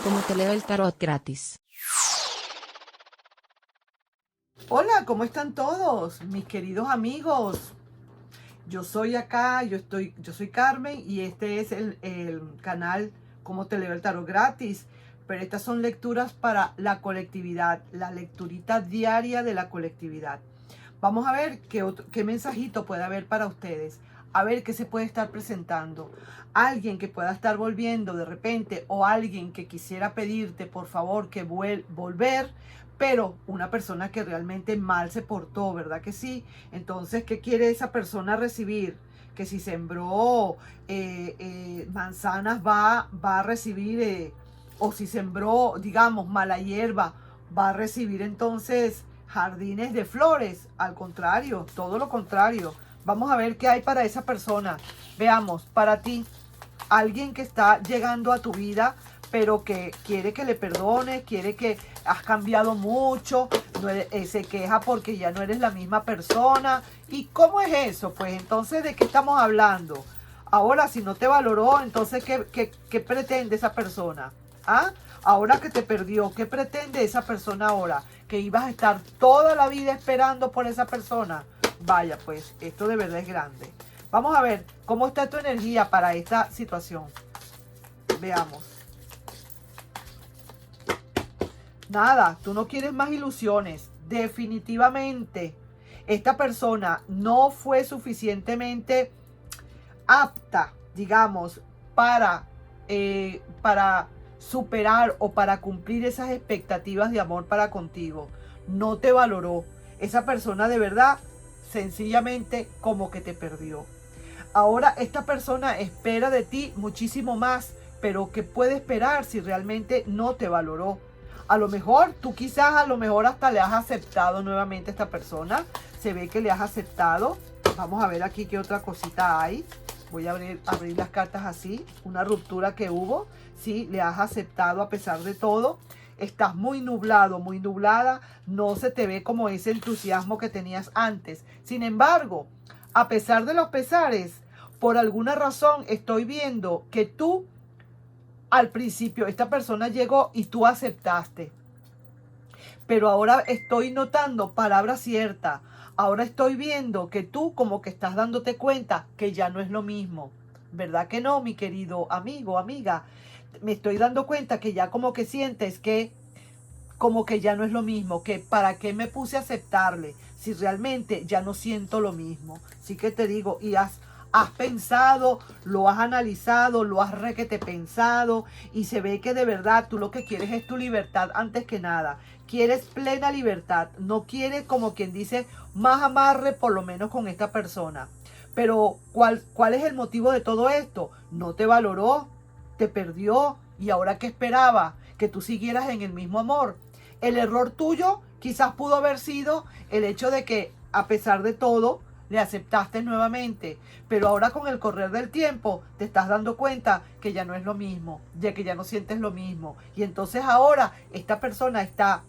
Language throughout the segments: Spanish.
Como te leo el tarot gratis. Hola, ¿cómo están todos? Mis queridos amigos. Yo soy Carmen y este es el canal Como te leo el tarot gratis. Pero estas son lecturas para la colectividad, la lecturita diaria de la colectividad. Vamos a ver qué mensajito puede haber para ustedes. A ver qué se puede estar presentando. Alguien que pueda estar volviendo de repente o alguien que quisiera pedirte por favor que volver, pero una persona que realmente mal se portó, ¿verdad que sí? Entonces, ¿qué quiere esa persona recibir? Que si sembró manzanas va a recibir, o si sembró, digamos, mala hierba, va a recibir entonces jardines de flores. Al contrario, todo lo contrario. Vamos a ver qué hay para esa persona. Veamos, para ti, alguien que está llegando a tu vida, pero que quiere que le perdones, quiere que has cambiado mucho, se queja porque ya no eres la misma persona. ¿Y cómo es eso? Pues entonces, ¿de qué estamos hablando? Ahora, si no te valoró, entonces, ¿qué pretende esa persona? ¿Ah? Ahora que te perdió, ¿qué pretende esa persona ahora? ¿Que ibas a estar toda la vida esperando por esa persona? Vaya, pues, esto de verdad es grande. Vamos a ver cómo está tu energía para esta situación. Veamos. Nada, tú no quieres más ilusiones. Definitivamente, esta persona no fue suficientemente apta, digamos, para superar o para cumplir esas expectativas de amor para contigo. No te valoró. Esa persona de verdad, sencillamente como que te perdió. Ahora esta persona espera de ti muchísimo más, pero ¿qué puede esperar si realmente no te valoró? A lo mejor, tú quizás a lo mejor hasta le has aceptado nuevamente a esta persona. Se ve que le has aceptado. Vamos a ver aquí qué otra cosita hay. Voy a abrir las cartas así. Una ruptura que hubo. Sí, le has aceptado a pesar de todo. Estás muy nublado, muy nublada. No se te ve como ese entusiasmo que tenías antes. Sin embargo, a pesar de los pesares, por alguna razón estoy viendo que tú, al principio, esta persona llegó y tú aceptaste. Pero ahora estoy notando palabra cierta. Ahora estoy viendo que tú como que estás dándote cuenta que ya no es lo mismo. ¿Verdad que no, mi querido amigo, amiga? Me estoy dando cuenta que ya como que sientes que como que ya no es lo mismo, que para qué me puse a aceptarle si realmente ya no siento lo mismo. Sí que te digo, y has pensado, lo has analizado, lo has requete pensado y se ve que de verdad tú lo que quieres es tu libertad antes que nada. Quieres plena libertad, no quieres como quien dice más amarre por lo menos con esta persona. Pero ¿cuál es el motivo de todo esto? No te valoró, te perdió y ahora ¿qué esperaba? Que tú siguieras en el mismo amor. El error tuyo quizás pudo haber sido el hecho de que a pesar de todo le aceptaste nuevamente, pero ahora con el correr del tiempo te estás dando cuenta que ya no es lo mismo, de que ya no sientes lo mismo y entonces ahora esta persona está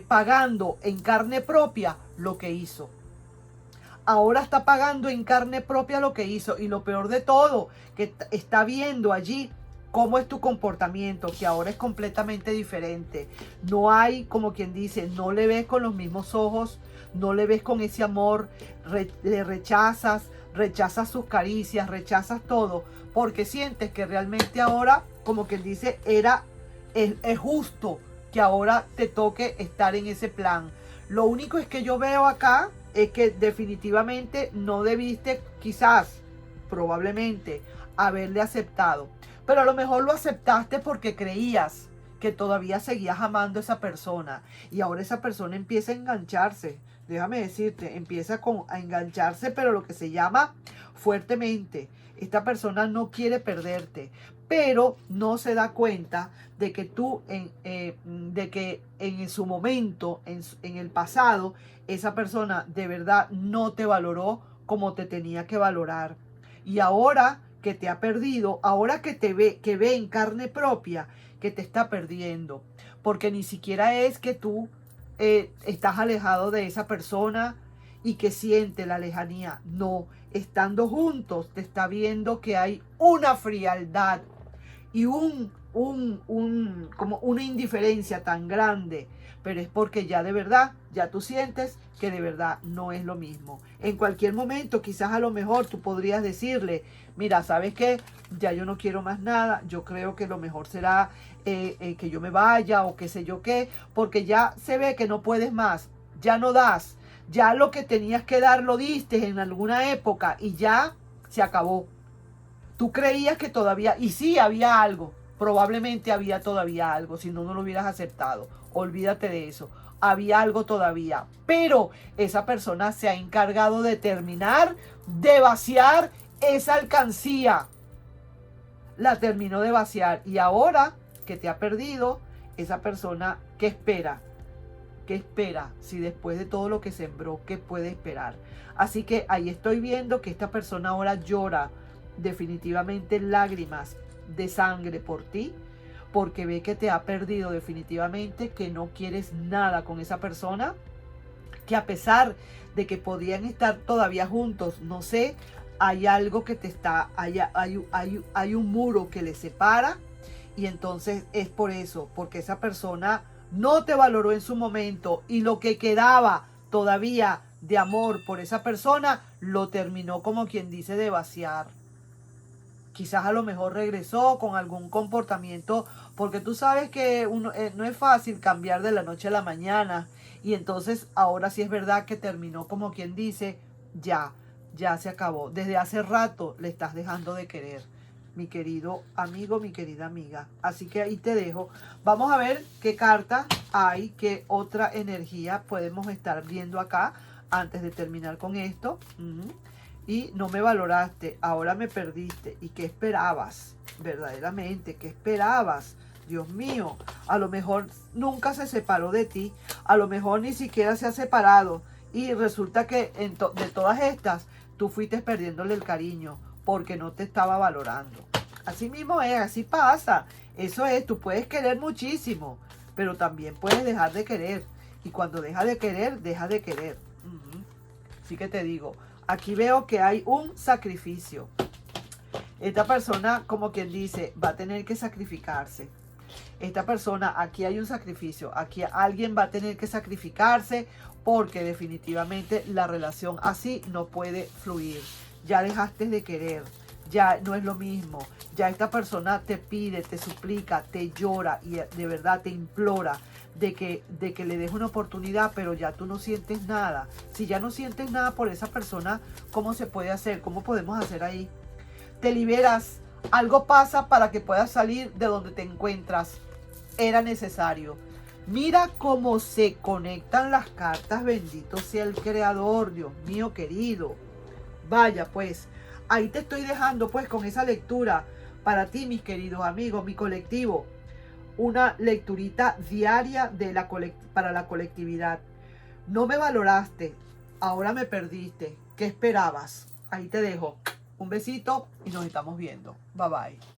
pagando en carne propia lo que hizo. Ahora está pagando en carne propia lo que hizo. Y lo peor de todo, que está viendo allí cómo es tu comportamiento, que ahora es completamente diferente. No hay, como quien dice, no le ves con los mismos ojos, no le ves con ese amor, le rechazas sus caricias, rechazas todo, porque sientes que realmente ahora, como quien dice, es justo que ahora te toque estar en ese plan. Lo único es que yo veo acá es que definitivamente no debiste, quizás, probablemente, haberle aceptado. Pero a lo mejor lo aceptaste porque creías que todavía seguías amando a esa persona. Y ahora esa persona empieza a engancharse. Déjame decirte, empieza a engancharse, pero lo que se llama fuertemente. Esta persona no quiere perderte, pero no se da cuenta de que tú, de que en su momento, en el pasado, esa persona de verdad no te valoró como te tenía que valorar. Y ahora que te ha perdido, ahora que ve en carne propia que te está perdiendo, porque ni siquiera es que tú estás alejado de esa persona y que siente la lejanía. No, estando juntos te está viendo que hay una frialdad y como una indiferencia tan grande, pero es porque ya de verdad, ya tú sientes que de verdad no es lo mismo. En cualquier momento, quizás a lo mejor tú podrías decirle, mira, ¿sabes qué? Ya yo no quiero más nada, yo creo que lo mejor será que yo me vaya o qué sé yo qué, porque ya se ve que no puedes más, ya no das, ya lo que tenías que dar lo diste en alguna época y ya se acabó. Tú creías que todavía, y sí había algo, probablemente había todavía algo, si no, no lo hubieras aceptado. Olvídate de eso. Había algo todavía, pero esa persona se ha encargado de terminar, de vaciar esa alcancía. La terminó de vaciar y ahora que te ha perdido, esa persona, ¿qué espera? ¿Qué espera? Si después de todo lo que sembró, ¿qué puede esperar? Así que ahí estoy viendo que esta persona ahora llora definitivamente lágrimas de sangre por ti, porque ve que te ha perdido definitivamente, que no quieres nada con esa persona, que a pesar de que podían estar todavía juntos, no sé, hay algo que te está, hay un muro que les separa, y entonces es por eso, porque esa persona no te valoró en su momento y lo que quedaba todavía de amor por esa persona lo terminó, como quien dice, de vaciar. Quizás a lo mejor regresó con algún comportamiento, porque tú sabes que no es fácil cambiar de la noche a la mañana. Y entonces ahora sí es verdad que terminó, como quien dice, ya se acabó. Desde hace rato le estás dejando de querer, mi querido amigo, mi querida amiga. Así que ahí te dejo. Vamos a ver qué carta hay, qué otra energía podemos estar viendo acá antes de terminar con esto. Y no me valoraste, ahora me perdiste. ¿Y qué esperabas? Verdaderamente, ¿qué esperabas? Dios mío, a lo mejor nunca se separó de ti, a lo mejor ni siquiera se ha separado. Y resulta que de todas estas, tú fuiste perdiéndole el cariño porque no te estaba valorando. Así mismo es, así pasa. Eso es, tú puedes querer muchísimo, pero también puedes dejar de querer. Y cuando deja de querer, deja de querer. Así que te digo, aquí veo que hay un sacrificio. Esta persona, como quien dice, va a tener que sacrificarse. Esta persona, aquí hay un sacrificio. Aquí alguien va a tener que sacrificarse porque definitivamente la relación así no puede fluir. Ya dejaste de querer. Ya no es lo mismo. Ya esta persona te pide, te suplica, te llora y de verdad te implora de que le des una oportunidad, pero ya tú no sientes nada. Si ya no sientes nada por esa persona, ¿cómo se puede hacer? ¿Cómo podemos hacer ahí? Te liberas, algo pasa para que puedas salir de donde te encuentras. Era necesario. Mira cómo se conectan las cartas, bendito sea el Creador, Dios mío querido. Vaya pues, ahí te estoy dejando pues con esa lectura para ti, mis queridos amigos, mi colectivo. Una lecturita diaria para la colectividad. No me valoraste, ahora me perdiste. ¿Qué esperabas? Ahí te dejo. Un besito y nos estamos viendo. Bye bye.